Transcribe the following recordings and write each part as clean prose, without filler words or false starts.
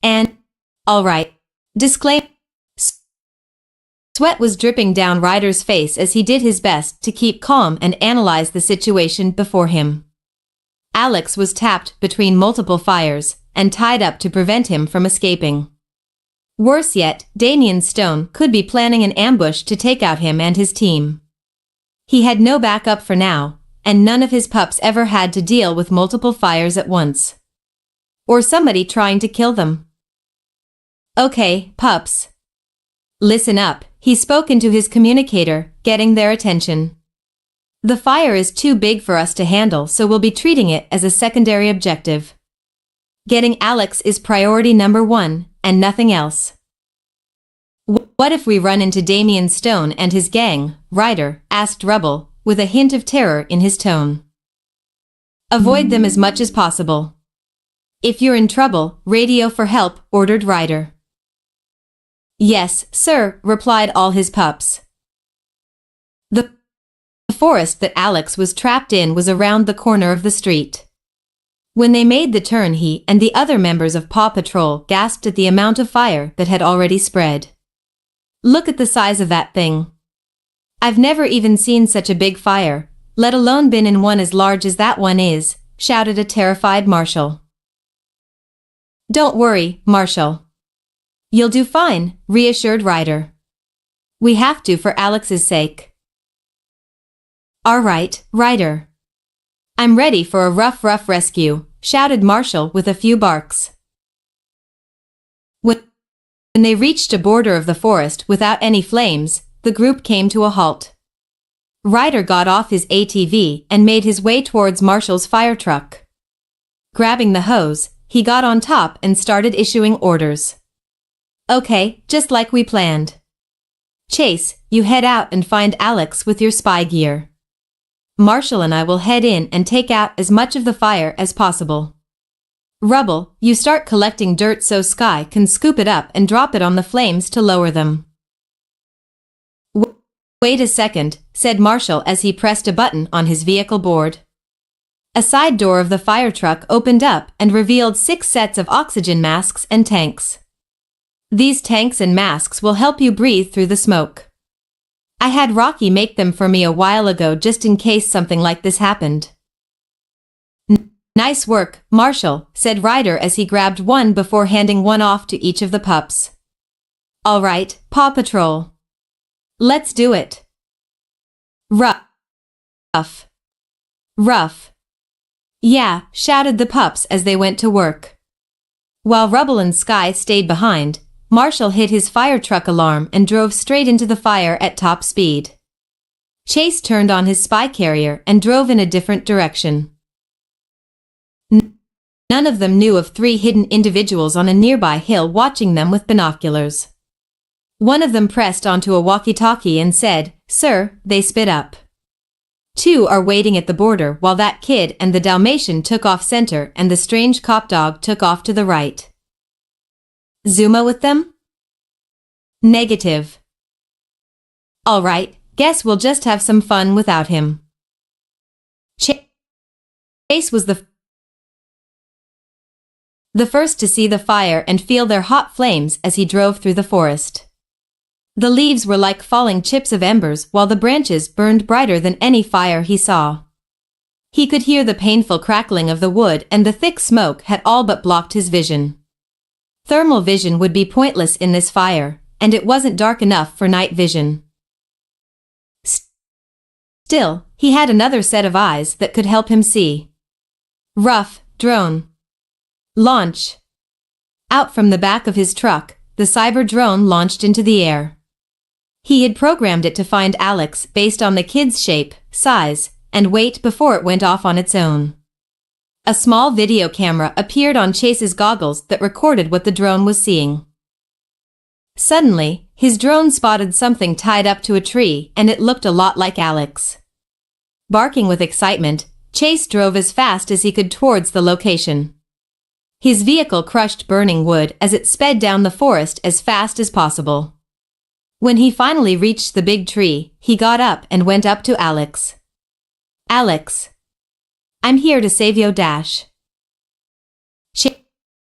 And, all right. Disclaimer. Sweat was dripping down Ryder's face as he did his best to keep calm and analyze the situation before him. Alex was tapped between multiple fires and tied up to prevent him from escaping. Worse yet, Damian Stone could be planning an ambush to take out him and his team. He had no backup for now, and none of his pups ever had to deal with multiple fires at once. Or somebody trying to kill them. Okay, pups. Listen up, he spoke into his communicator, getting their attention. The fire is too big for us to handle, so we'll be treating it as a secondary objective. Getting Alex is priority number 1, and nothing else. What if we run into Damian Stone and his gang, Ryder? Asked Rubble, with a hint of terror in his tone. Avoid them as much as possible. If you're in trouble, radio for help, ordered Ryder. Yes, sir, replied all his pups. The forest that Alex was trapped in was around the corner of the street. When they made the turn, he and the other members of Paw Patrol gasped at the amount of fire that had already spread. Look at the size of that thing. I've never even seen such a big fire, let alone been in one as large as that one is, shouted a terrified Marshall. Don't worry, Marshall. You'll do fine, reassured Ryder. We have to for Alex's sake. All right, Ryder. I'm ready for a rough rescue, shouted Marshall with a few barks. When they reached a border of the forest without any flames, the group came to a halt. Ryder got off his ATV and made his way towards Marshall's fire truck. Grabbing the hose, he got on top and started issuing orders. Okay, just like we planned. Chase, you head out and find Alex with your spy gear. Marshall and I will head in and take out as much of the fire as possible. Rubble, you start collecting dirt so Sky can scoop it up and drop it on the flames to lower them. Wait a second, said Marshall as he pressed a button on his vehicle board. A side door of the fire truck opened up and revealed 6 sets of oxygen masks and tanks. These tanks and masks will help you breathe through the smoke. I had Rocky make them for me a while ago just in case something like this happened. Nice work, Marshall, said Ryder as he grabbed one before handing one off to each of the pups. All right, Paw Patrol. Let's do it. Rough. Yeah, shouted the pups as they went to work. While Rubble and Sky stayed behind, Marshall hit his fire truck alarm and drove straight into the fire at top speed. Chase turned on his spy carrier and drove in a different direction. None of them knew of 3 hidden individuals on a nearby hill watching them with binoculars. One of them pressed onto a walkie-talkie and said, "Sir, they spit up. 2 are waiting at the border while that kid and the Dalmatian took off center and the strange cop dog took off to the right." Zuma with them? Negative. All right, guess we'll just have some fun without him. Chase was the first to see the fire and feel their hot flames as he drove through the forest. The leaves were like falling chips of embers while the branches burned brighter than any fire he saw. He could hear the painful crackling of the wood and the thick smoke had all but blocked his vision. Thermal vision would be pointless in this fire, and it wasn't dark enough for night vision. Still, he had another set of eyes that could help him see. Rough, drone. Launch. Out from the back of his truck, the cyber drone launched into the air. He had programmed it to find Alex based on the kid's shape, size, and weight before it went off on its own. A small video camera appeared on Chase's goggles that recorded what the drone was seeing. Suddenly, his drone spotted something tied up to a tree and it looked a lot like Alex. Barking with excitement, Chase drove as fast as he could towards the location. His vehicle crushed burning wood as it sped down the forest as fast as possible. When he finally reached the big tree, he got up and went up to Alex. Alex. I'm here to save yo dash.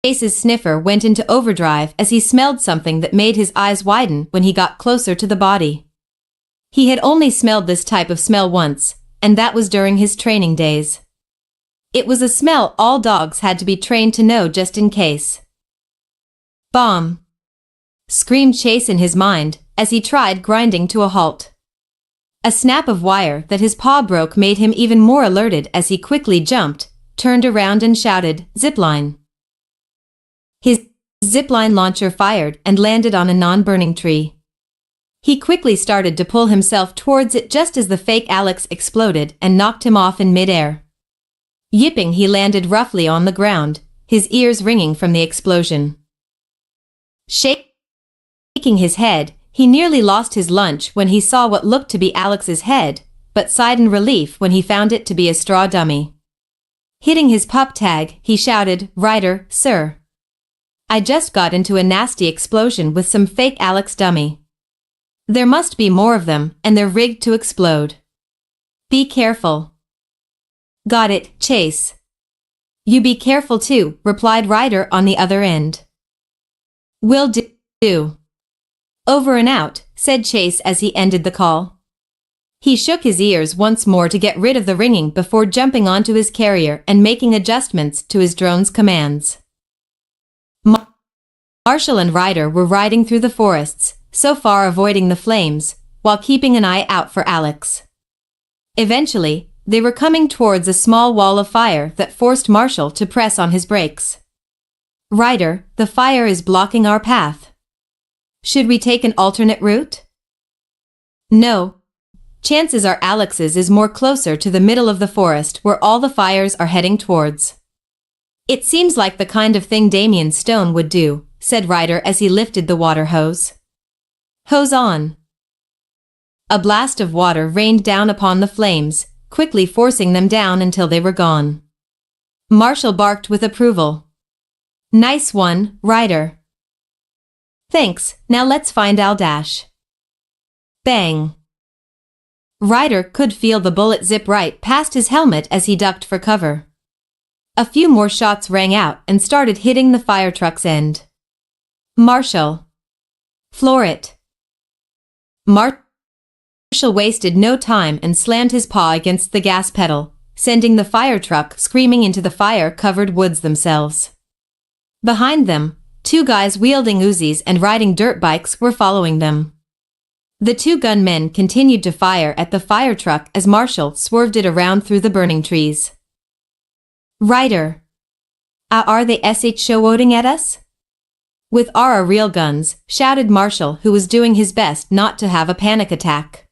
Chase's sniffer went into overdrive as he smelled something that made his eyes widen when he got closer to the body. He had only smelled this type of smell once, and that was during his training days. It was a smell all dogs had to be trained to know just in case. "Bomb!" screamed Chase in his mind as he tried grinding to a halt. A snap of wire that his paw broke made him even more alerted as he quickly jumped, turned around and shouted, "Zipline!" His zipline launcher fired and landed on a non-burning tree. He quickly started to pull himself towards it just as the fake Alex exploded and knocked him off in midair. Yipping, he landed roughly on the ground, his ears ringing from the explosion. Shaking his head, he nearly lost his lunch when he saw what looked to be Alex's head, but sighed in relief when he found it to be a straw dummy. Hitting his pup tag, he shouted, "Ryder, sir. I just got into a nasty explosion with some fake Alex dummy. There must be more of them, and they're rigged to explode. Be careful." "Got it, Chase. You be careful too," replied Ryder on the other end. "Will do. Over and out," said Chase as he ended the call. He shook his ears once more to get rid of the ringing before jumping onto his carrier and making adjustments to his drone's commands. Marshall and Ryder were riding through the forests, so far avoiding the flames, while keeping an eye out for Alex. Eventually, they were coming towards a small wall of fire that forced Marshall to press on his brakes. "Ryder, the fire is blocking our path. Should we take an alternate route?" "No. Chances are Alex's is more closer to the middle of the forest where all the fires are heading towards. It seems like the kind of thing Damien Stone would do," said Ryder as he lifted the water hose. "Hose on." A blast of water rained down upon the flames, quickly forcing them down until they were gone. Marshall barked with approval. "Nice one, Ryder." "Thanks, now let's find Al Dash." Bang! Ryder could feel the bullet zip right past his helmet as he ducked for cover. A few more shots rang out and started hitting the fire truck's end. "Marshall! Floor it!" Marshall wasted no time and slammed his paw against the gas pedal, sending the fire truck screaming into the fire-covered woods themselves. Behind them, two guys wielding Uzis and riding dirt bikes were following them. The two gunmen continued to fire at the fire truck as Marshall swerved it around through the burning trees. "Ryder! Are they shooting at us?" "With our real guns," shouted Marshall, who was doing his best not to have a panic attack.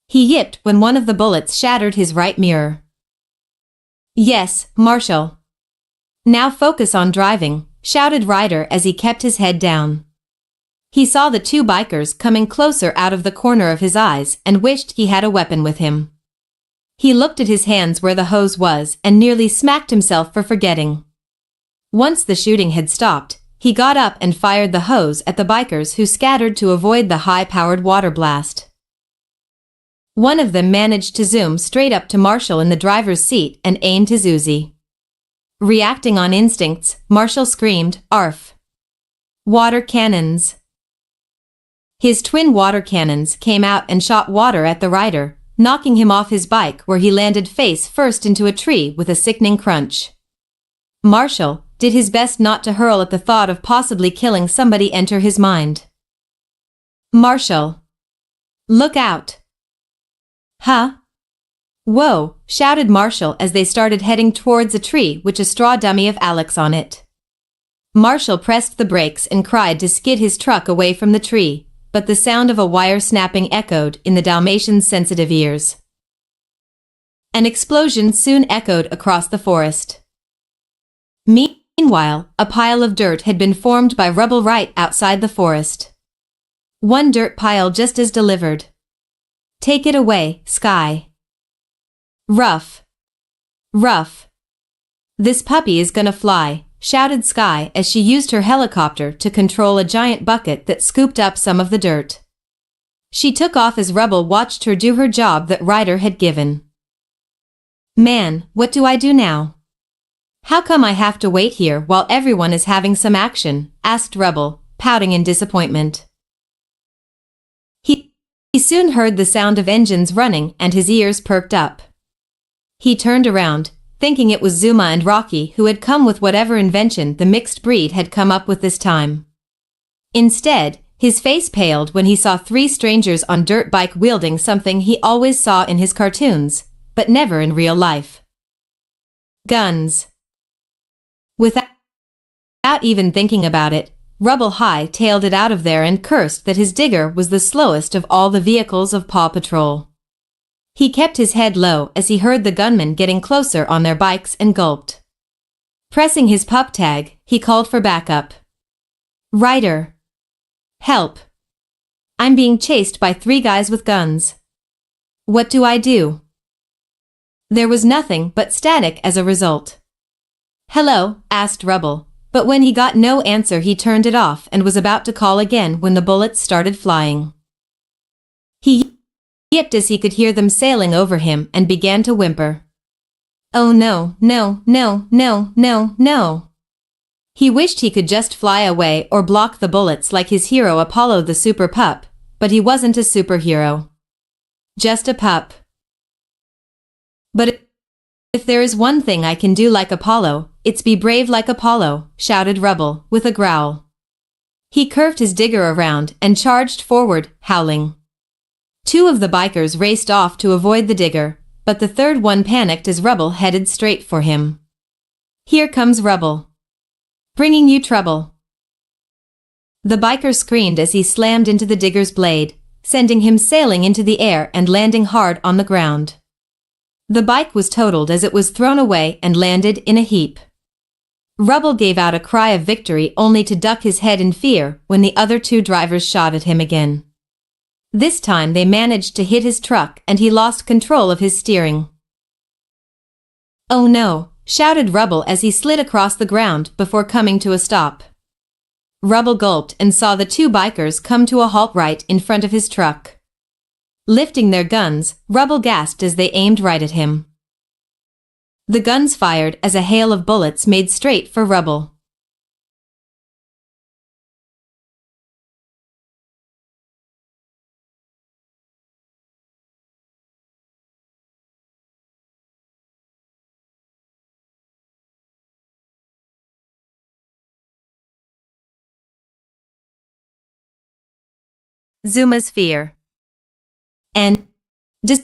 He yipped when one of the bullets shattered his right mirror. "Yes, Marshall. Now focus on driving," shouted Ryder as he kept his head down. He saw the two bikers coming closer out of the corner of his eyes and wished he had a weapon with him. He looked at his hands where the hose was and nearly smacked himself for forgetting. Once the shooting had stopped, he got up and fired the hose at the bikers who scattered to avoid the high-powered water blast. One of them managed to zoom straight up to Marshall in the driver's seat and aimed his Uzi. Reacting on instincts, Marshall screamed, "Arf! Water cannons!" His twin water cannons came out and shot water at the rider, knocking him off his bike where he landed face first into a tree with a sickening crunch. Marshall did his best not to hurl at the thought of possibly killing somebody enter his mind. "Marshall! Look out!" "Huh? Whoa!" shouted Marshall as they started heading towards a tree with a straw dummy of Alex on it. Marshall pressed the brakes and cried to skid his truck away from the tree, but the sound of a wire snapping echoed in the Dalmatian's sensitive ears. An explosion soon echoed across the forest. Meanwhile, a pile of dirt had been formed by rubble right outside the forest. One dirt pile just as delivered. "Take it away, Sky." "Rough. Rough. This puppy is gonna fly," shouted Sky as she used her helicopter to control a giant bucket that scooped up some of the dirt. She took off as Rubble watched her do her job that Ryder had given. "Man, what do I do now?" How come I have to wait here while everyone is having some action? Asked Rubble, pouting in disappointment. He soon heard the sound of engines running and his ears perked up. He turned around, thinking it was Zuma and Rocky who had come with whatever invention the mixed breed had come up with this time. Instead, his face paled when he saw three strangers on dirt bike wielding something he always saw in his cartoons, but never in real life. Guns. Without even thinking about it, Rubble high-tailed it out of there and cursed that his digger was the slowest of all the vehicles of Paw Patrol. He kept his head low as he heard the gunmen getting closer on their bikes and gulped. Pressing his pup tag, he called for backup. Ryder. Help. I'm being chased by three guys with guns. What do I do? There was nothing but static as a result. Hello, asked Rubble. But when he got no answer he turned it off and was about to call again when the bullets started flying. He yipped as he could hear them sailing over him and began to whimper. Oh no, no, no, no, no, no. He wished he could just fly away or block the bullets like his hero Apollo the super pup, but he wasn't a superhero. Just a pup. But if there is one thing I can do like Apollo, it's be brave like Apollo, shouted Rubble, with a growl. He curved his digger around and charged forward, howling. Two of the bikers raced off to avoid the digger, but the third one panicked as Rubble headed straight for him. Here comes Rubble. Bringing you trouble. The biker screamed as he slammed into the digger's blade, sending him sailing into the air and landing hard on the ground. The bike was totaled as it was thrown away and landed in a heap. Rubble gave out a cry of victory only to duck his head in fear when the other two drivers shot at him again. This time they managed to hit his truck and he lost control of his steering. Oh no, shouted Rubble as he slid across the ground before coming to a stop. Rubble gulped and saw the two bikers come to a halt right in front of his truck. Lifting their guns, Rubble gasped as they aimed right at him. The guns fired as a hail of bullets made straight for Rubble. Zuma's fear. And just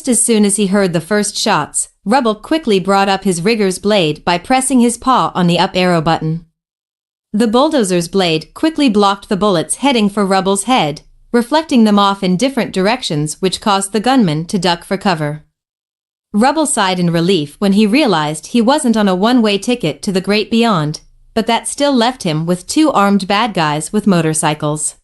as soon as he heard the first shots, Rubble quickly brought up his rigger's blade by pressing his paw on the up arrow button. The bulldozer's blade quickly blocked the bullets heading for Rubble's head, reflecting them off in different directions which caused the gunman to duck for cover. Rubble sighed in relief when he realized he wasn't on a one-way ticket to the great beyond, but that still left him with two armed bad guys with motorcycles.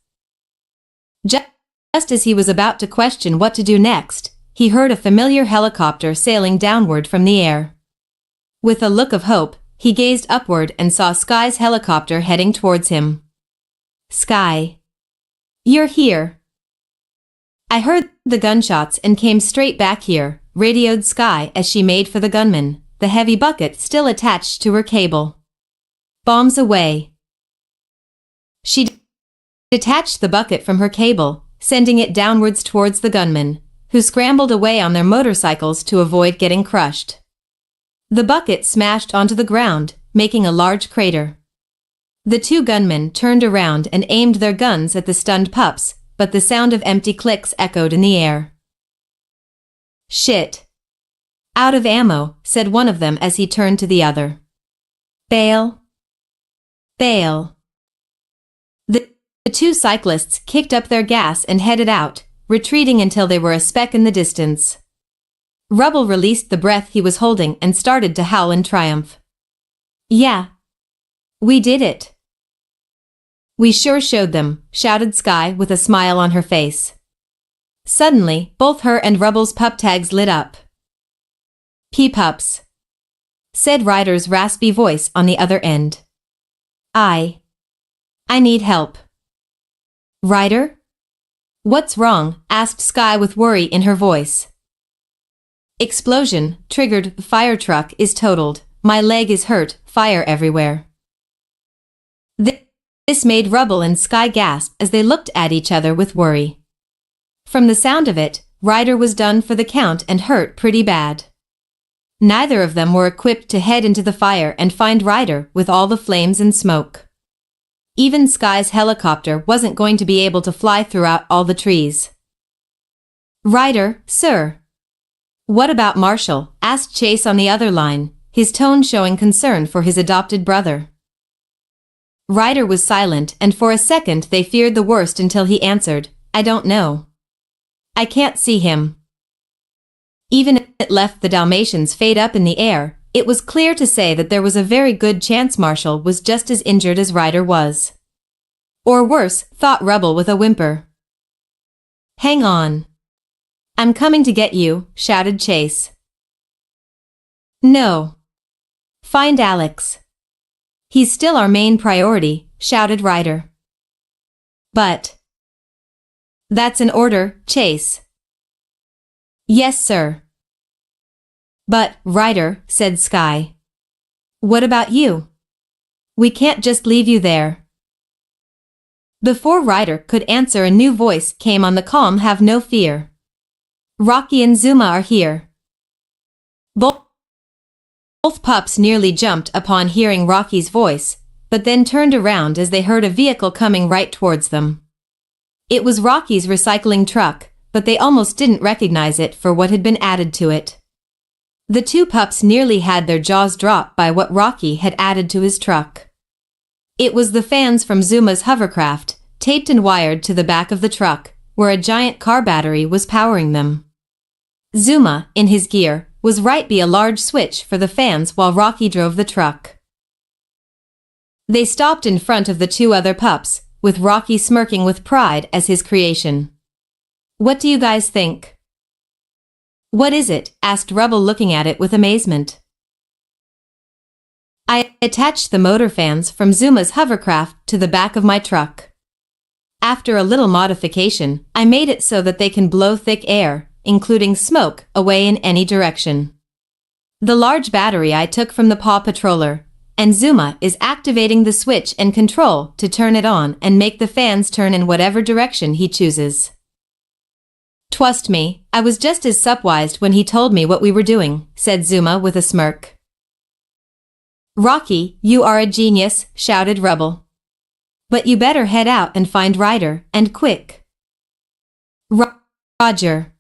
Just as he was about to question what to do next, he heard a familiar helicopter sailing downward from the air. With a look of hope, he gazed upward and saw Sky's helicopter heading towards him. Sky. You're here. I heard the gunshots and came straight back here, radioed Sky as she made for the gunman, the heavy bucket still attached to her cable. Bombs away. She detached the bucket from her cable, sending it downwards towards the gunmen, who scrambled away on their motorcycles to avoid getting crushed. The bucket smashed onto the ground, making a large crater. The two gunmen turned around and aimed their guns at the stunned pups, but the sound of empty clicks echoed in the air. Shit. Out of ammo, said one of them as he turned to the other. Bail. Bail. The two cyclists kicked up their gas and headed out, retreating until they were a speck in the distance. Rubble released the breath he was holding and started to howl in triumph. Yeah. We did it. We sure showed them, shouted Sky with a smile on her face. Suddenly, both her and Rubble's pup tags lit up. P-pups, said Ryder's raspy voice on the other end. I need help. Ryder? What's wrong? Asked Sky with worry in her voice. Explosion, triggered, fire truck is totaled, my leg is hurt, fire everywhere. This made Rubble and Sky gasp as they looked at each other with worry. From the sound of it, Ryder was done for the count and hurt pretty bad. Neither of them were equipped to head into the fire and find Ryder with all the flames and smoke. Even Sky's helicopter wasn't going to be able to fly throughout all the trees. Ryder, sir. What about Marshall? Asked Chase on the other line, his tone showing concern for his adopted brother. Ryder was silent, and for a second they feared the worst until he answered, I don't know. I can't see him. Even if it left the Dalmatians fade up in the air, it was clear to say that there was a very good chance Marshall was just as injured as Ryder was. Or worse, thought Rubble with a whimper. Hang on. I'm coming to get you, shouted Chase. No. Find Alex. He's still our main priority, shouted Ryder. But. That's an order, Chase. Yes, sir. But, Ryder, said Sky. What about you? We can't just leave you there. Before Ryder could answer, a new voice came on the comm. Have no fear. Rocky and Zuma are here. Both pups nearly jumped upon hearing Rocky's voice, but then turned around as they heard a vehicle coming right towards them. It was Rocky's recycling truck, but they almost didn't recognize it for what had been added to it. The two pups nearly had their jaws dropped by what Rocky had added to his truck. It was the fans from Zuma's hovercraft, taped and wired to the back of the truck, where a giant car battery was powering them. Zuma, in his gear, was right by a large switch for the fans while Rocky drove the truck. They stopped in front of the two other pups, with Rocky smirking with pride as his creation. What do you guys think? What is it? Asked Rubble, looking at it with amazement. I attached the motor fans from Zuma's hovercraft to the back of my truck. After a little modification, I made it so that they can blow thick air, including smoke, away in any direction. The large battery I took from the Paw Patroller, and Zuma is activating the switch and control to turn it on and make the fans turn in whatever direction he chooses. Trust me, I was just as surprised when he told me what we were doing, said Zuma with a smirk. Rocky, you are a genius, shouted Rubble. But you better head out and find Ryder, and quick. Roger.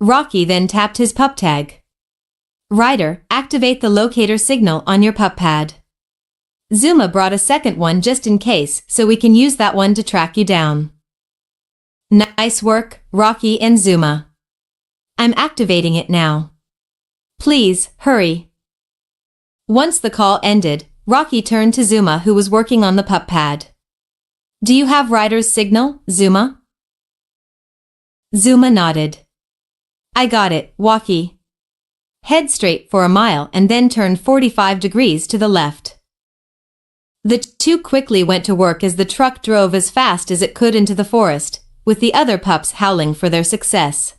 Rocky then tapped his pup tag. Ryder, activate the locator signal on your pup pad. Zuma brought a second one just in case, so we can use that one to track you down. Nice work, Rocky and Zuma. I'm activating it now. Please, hurry. Once the call ended, Rocky turned to Zuma, who was working on the pup pad. Do you have Ryder's signal, Zuma? Zuma nodded. I got it, Rocky. Head straight for a mile and then turn 45 degrees to the left. The two quickly went to work as the truck drove as fast as it could into the forest, with the other pups howling for their success.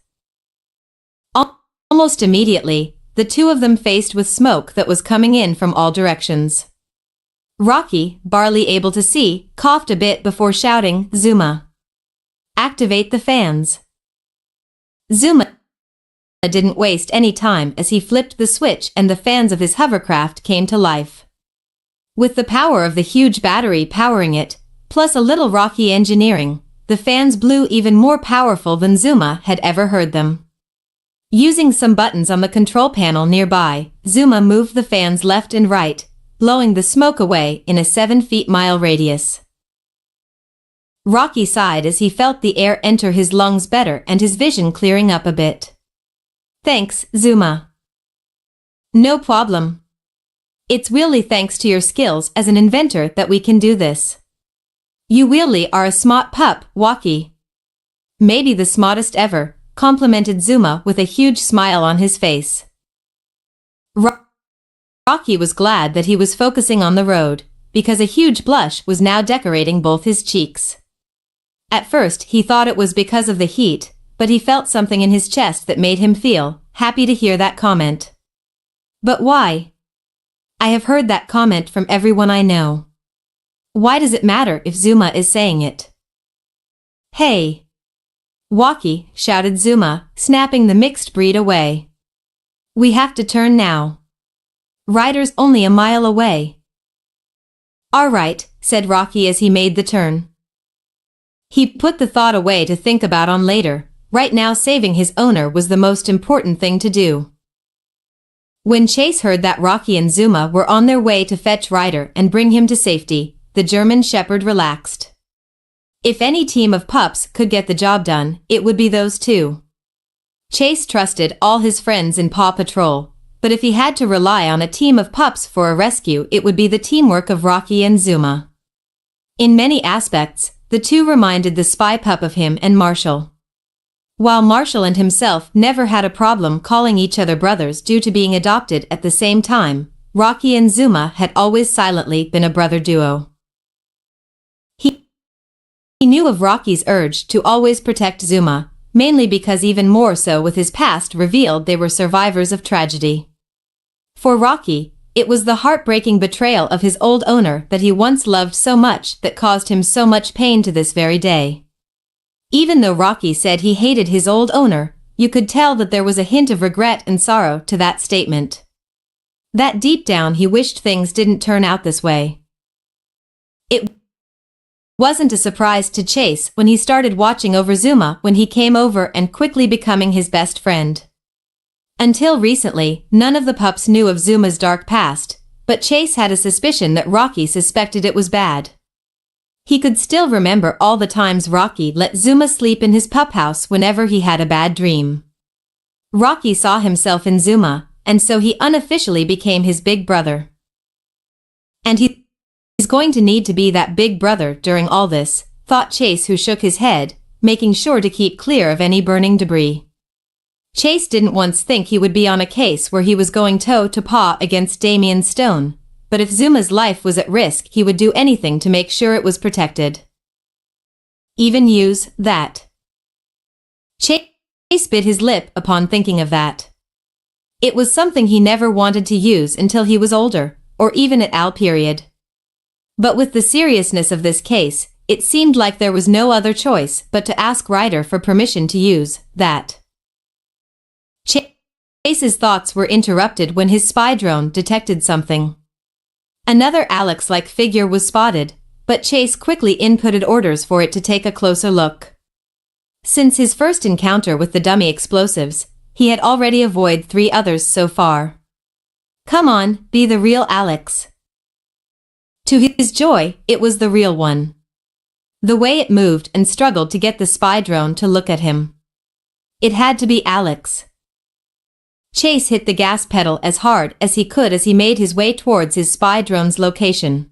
Almost immediately, the two of them faced with smoke that was coming in from all directions. Rocky, barely able to see, coughed a bit before shouting, Zuma. Activate the fans. Zuma didn't waste any time as he flipped the switch and the fans of his hovercraft came to life. With the power of the huge battery powering it, plus a little Rocky engineering, the fans blew even more powerful than Zuma had ever heard them. Using some buttons on the control panel nearby, Zuma moved the fans left and right, blowing the smoke away in a 7-mile radius. Rocky sighed as he felt the air enter his lungs better and his vision clearing up a bit. Thanks, Zuma. No problem. It's really thanks to your skills as an inventor that we can do this. You really are a smart pup, Rocky. Maybe the smartest ever, complimented Zuma with a huge smile on his face. Rocky was glad that he was focusing on the road, because a huge blush was now decorating both his cheeks. At first he thought it was because of the heat, but he felt something in his chest that made him feel happy to hear that comment. But why? I have heard that comment from everyone I know. Why does it matter if Zuma is saying it? Hey! Walkie, shouted Zuma, snapping the mixed breed away. We have to turn now. Ryder's only a mile away. All right, said Rocky as he made the turn. He put the thought away to think about on later. Right now saving his owner was the most important thing to do. When Chase heard that Rocky and Zuma were on their way to fetch Ryder and bring him to safety, the German Shepherd relaxed. If any team of pups could get the job done, it would be those two. Chase trusted all his friends in Paw Patrol, but if he had to rely on a team of pups for a rescue, it would be the teamwork of Rocky and Zuma. In many aspects, the two reminded the spy pup of him and Marshall. While Marshall and himself never had a problem calling each other brothers due to being adopted at the same time, Rocky and Zuma had always silently been a brother duo. He knew of Rocky's urge to always protect Zuma, mainly because even more so with his past revealed they were survivors of tragedy. For Rocky, it was the heartbreaking betrayal of his old owner that he once loved so much that caused him so much pain to this very day. Even though Rocky said he hated his old owner, you could tell that there was a hint of regret and sorrow to that statement. That deep down he wished things didn't turn out this way. It wasn't a surprise to Chase when he started watching over Zuma when he came over and quickly becoming his best friend. Until recently, none of the pups knew of Zuma's dark past, but Chase had a suspicion that Rocky suspected it was bad. He could still remember all the times Rocky let Zuma sleep in his pup house whenever he had a bad dream. Rocky saw himself in Zuma, and so he unofficially became his big brother. And he's going to need to be that big brother during all this, thought Chase, who shook his head, making sure to keep clear of any burning debris. Chase didn't once think he would be on a case where he was going toe-to-paw against Damian Stone, but if Zuma's life was at risk he would do anything to make sure it was protected. Even use that. Chase bit his lip upon thinking of that. It was something he never wanted to use until he was older, or even at Al period. But with the seriousness of this case, it seemed like there was no other choice but to ask Ryder for permission to use that. Chase's thoughts were interrupted when his spy drone detected something. Another Alex-like figure was spotted, but Chase quickly inputted orders for it to take a closer look. Since his first encounter with the dummy explosives, he had already avoided 3 others so far. Come on, be the real Alex. To his joy, it was the real one. The way it moved and struggled to get the spy drone to look at him. It had to be Alex. Chase hit the gas pedal as hard as he could as he made his way towards his spy drone's location.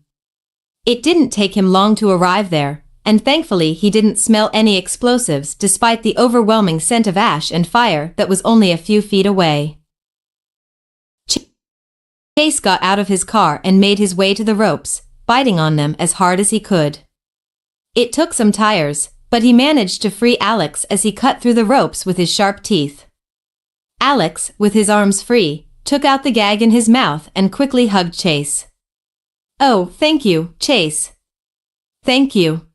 It didn't take him long to arrive there, and thankfully he didn't smell any explosives despite the overwhelming scent of ash and fire that was only a few feet away. Chase got out of his car and made his way to the ropes, biting on them as hard as he could. It took some tires, but he managed to free Alex as he cut through the ropes with his sharp teeth. Alex, with his arms free, took out the gag in his mouth and quickly hugged Chase. Oh, thank you, Chase. Thank you.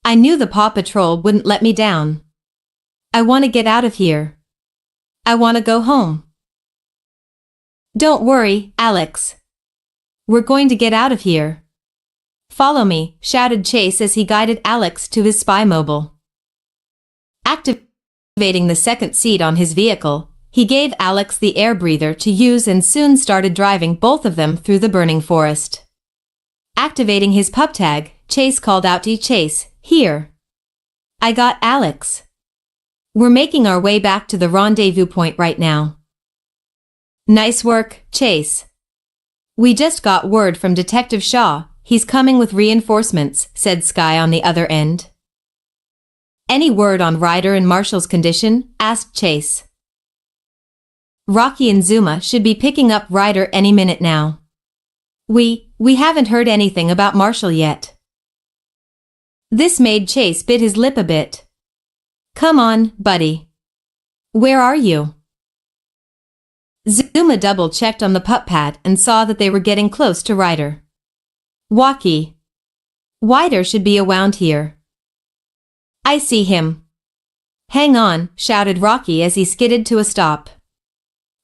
I knew the Paw Patrol wouldn't let me down. I want to get out of here. I want to go home. Don't worry, Alex. We're going to get out of here. Follow me, shouted Chase as he guided Alex to his spy mobile. Activating the second seat on his vehicle, he gave Alex the air breather to use and soon started driving both of them through the burning forest. Activating his pup tag, Chase called out to Chase, "Here. I got Alex. We're making our way back to the rendezvous point right now." Nice work, Chase. We just got word from Detective Shaw. He's coming with reinforcements, said Sky on the other end. Any word on Ryder and Marshall's condition? Asked Chase. Rocky and Zuma should be picking up Ryder any minute now. We haven't heard anything about Marshall yet. This made Chase bit his lip a bit. Come on, buddy. Where are you? Zuma double-checked on the pup pad and saw that they were getting close to Ryder. Walkie. Ryder should be around here. I see him. Hang on, shouted Rocky as he skidded to a stop.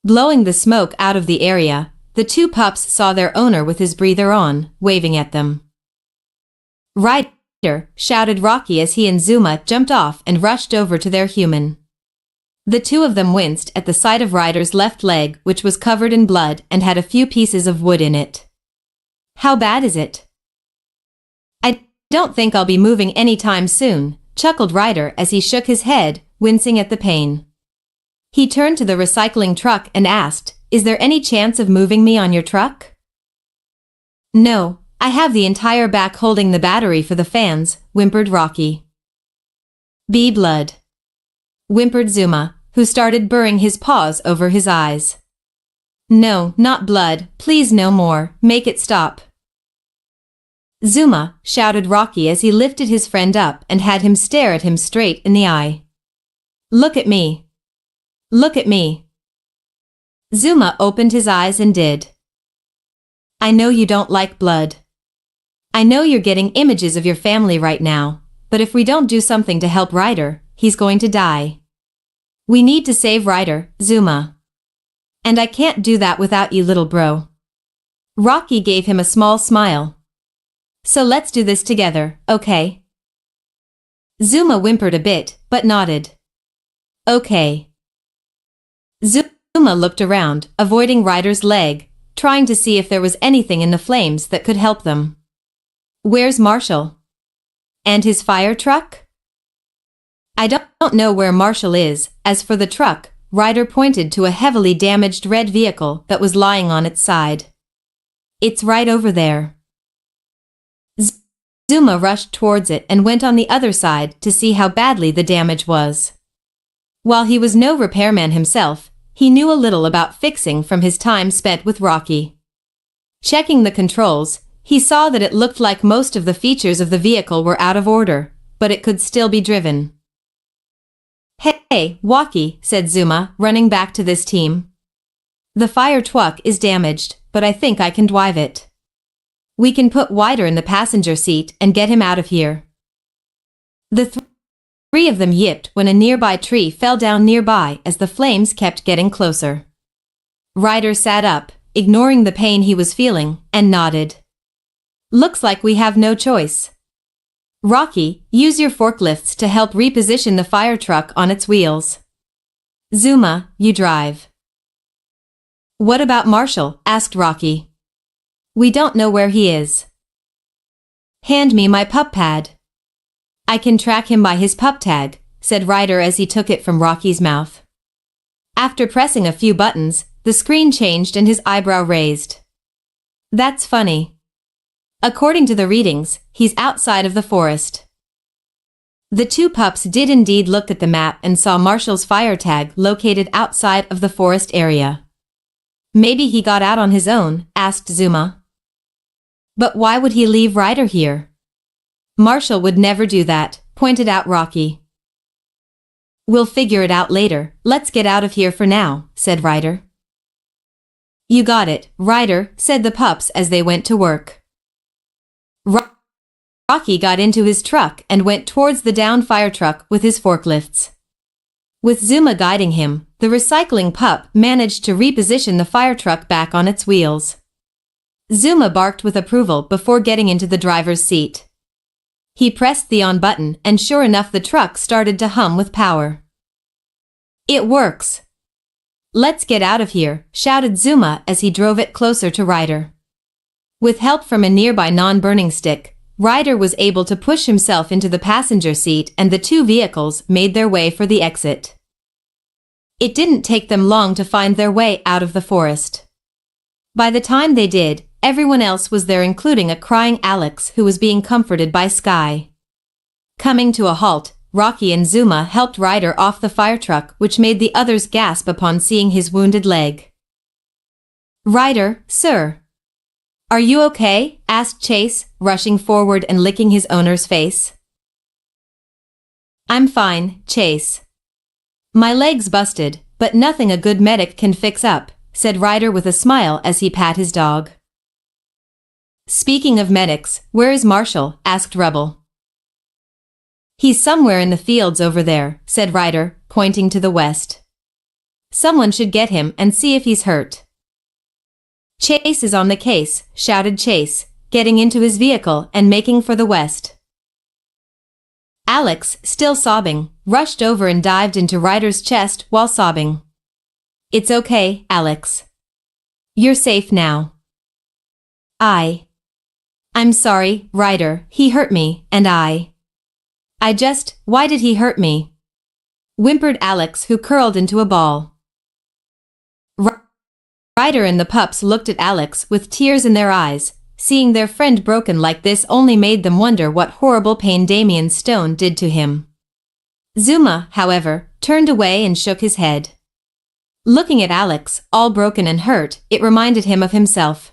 Blowing the smoke out of the area, the two pups saw their owner with his breather on, waving at them. Ryder, shouted Rocky as he and Zuma jumped off and rushed over to their human. The two of them winced at the sight of Ryder's left leg, which was covered in blood and had a few pieces of wood in it. How bad is it? I don't think I'll be moving anytime soon, chuckled Ryder as he shook his head, wincing at the pain. He turned to the recycling truck and asked, "Is there any chance of moving me on your truck?" "No, I have the entire back holding the battery for the fans," whimpered Rocky. "Be blood," whimpered Zuma, who started burrowing his paws over his eyes. "No, not blood, please no more, make it stop." "Zuma," shouted Rocky as he lifted his friend up and had him stare at him straight in the eye. "Look at me. Look at me." Zuma opened his eyes and did. "I know you don't like blood. I know you're getting images of your family right now, but if we don't do something to help Ryder, he's going to die. We need to save Ryder, Zuma. And I can't do that without you, little bro." Rocky gave him a small smile. "So let's do this together, okay?" Zuma whimpered a bit, but nodded. "Okay." Zuma looked around, avoiding Ryder's leg, trying to see if there was anything in the flames that could help them. "Where's Marshall? And his fire truck?" "I don't know where Marshall is." As for the truck, Ryder pointed to a heavily damaged red vehicle that was lying on its side. "It's right over there." Zuma rushed towards it and went on the other side to see how badly the damage was. While he was no repairman himself, he knew a little about fixing from his time spent with Rocky. Checking the controls, he saw that it looked like most of the features of the vehicle were out of order, but it could still be driven. "Hey, Rocky," said Zuma, running back to this team. "The fire truck is damaged, but I think I can drive it. We can put Ryder in the passenger seat and get him out of here." The three of them yipped when a nearby tree fell down nearby as the flames kept getting closer. Ryder sat up, ignoring the pain he was feeling, and nodded. "Looks like we have no choice. Rocky, use your forklifts to help reposition the fire truck on its wheels. Zuma, you drive." "What about Marshall?" asked Rocky. "We don't know where he is." "Hand me my pup pad. I can track him by his pup tag," said Ryder as he took it from Rocky's mouth. After pressing a few buttons, the screen changed and his eyebrow raised. "That's funny. According to the readings, he's outside of the forest." The two pups did indeed look at the map and saw Marshall's fire tag located outside of the forest area. "Maybe he got out on his own," asked Zuma. "But why would he leave Ryder here?" "Marshall would never do that," pointed out Rocky. "We'll figure it out later, let's get out of here for now," said Ryder. "You got it, Ryder," said the pups as they went to work. Rocky got into his truck and went towards the downed fire truck with his forklifts. With Zuma guiding him, the recycling pup managed to reposition the fire truck back on its wheels. Zuma barked with approval before getting into the driver's seat. He pressed the on button and sure enough the truck started to hum with power. "It works. Let's get out of here," shouted Zuma as he drove it closer to Ryder. With help from a nearby non-burning stick, Ryder was able to push himself into the passenger seat and the two vehicles made their way for the exit. It didn't take them long to find their way out of the forest. By the time they did, everyone else was there, including a crying Alex who was being comforted by Sky. Coming to a halt, Rocky and Zuma helped Ryder off the fire truck, which made the others gasp upon seeing his wounded leg. "Ryder, sir. Are you okay?" asked Chase, rushing forward and licking his owner's face. "I'm fine, Chase. My leg's busted, but nothing a good medic can fix up," said Ryder with a smile as he pat his dog. Speaking of medics, where is Marshall? Asked Rubble. He's somewhere in the fields over there, said Ryder, pointing to the west. Someone should get him and see if he's hurt. Chase is on the case, shouted Chase, getting into his vehicle and making for the west. Alex, still sobbing, rushed over and dived into Ryder's chest while sobbing. It's okay, Alex. You're safe now. I'm sorry, Ryder, he hurt me, and why did he hurt me? Whimpered Alex, who curled into a ball. Ryder and the pups looked at Alex with tears in their eyes. Seeing their friend broken like this only made them wonder what horrible pain Damien Stone did to him. Zuma, however, turned away and shook his head. Looking at Alex, all broken and hurt, it reminded him of himself.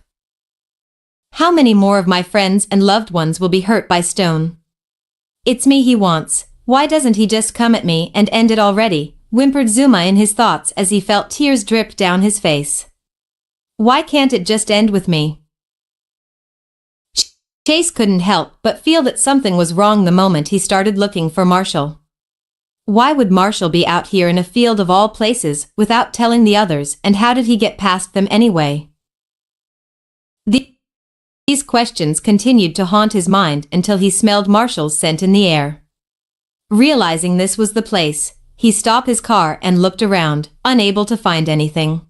How many more of my friends and loved ones will be hurt by Stone? It's me he wants. Why doesn't he just come at me and end it already? Whimpered Zuma in his thoughts as he felt tears drip down his face. Why can't it just end with me? Chase couldn't help but feel that something was wrong the moment he started looking for Marshall. Why would Marshall be out here in a field of all places without telling the others, and how did he get past them anyway? These questions continued to haunt his mind until he smelled Marshall's scent in the air. Realizing this was the place, he stopped his car and looked around, unable to find anything.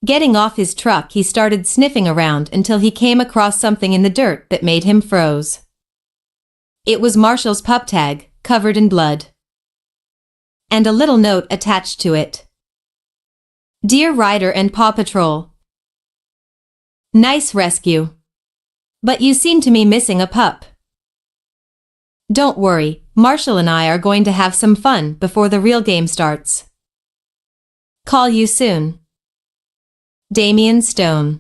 Getting off his truck, he started sniffing around until he came across something in the dirt that made him froze. It was Marshall's pup tag, covered in blood. And a little note attached to it. Dear Ryder and Paw Patrol. Nice rescue. But you seem to be missing a pup. Don't worry, Marshall and I are going to have some fun before the real game starts. Call you soon. Damien Stone.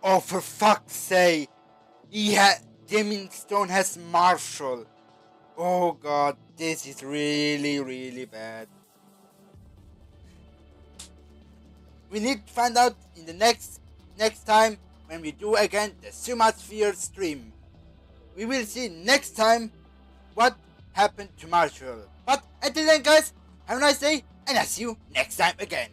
Oh, for fuck's sake! Damien Stone has Marshall. Oh god, this is really, really bad. We need to find out in the next time when we do again the Zuma Sphere stream. We will see next time what happened to Marshall. But until then guys, have a nice day and I'll see you next time again.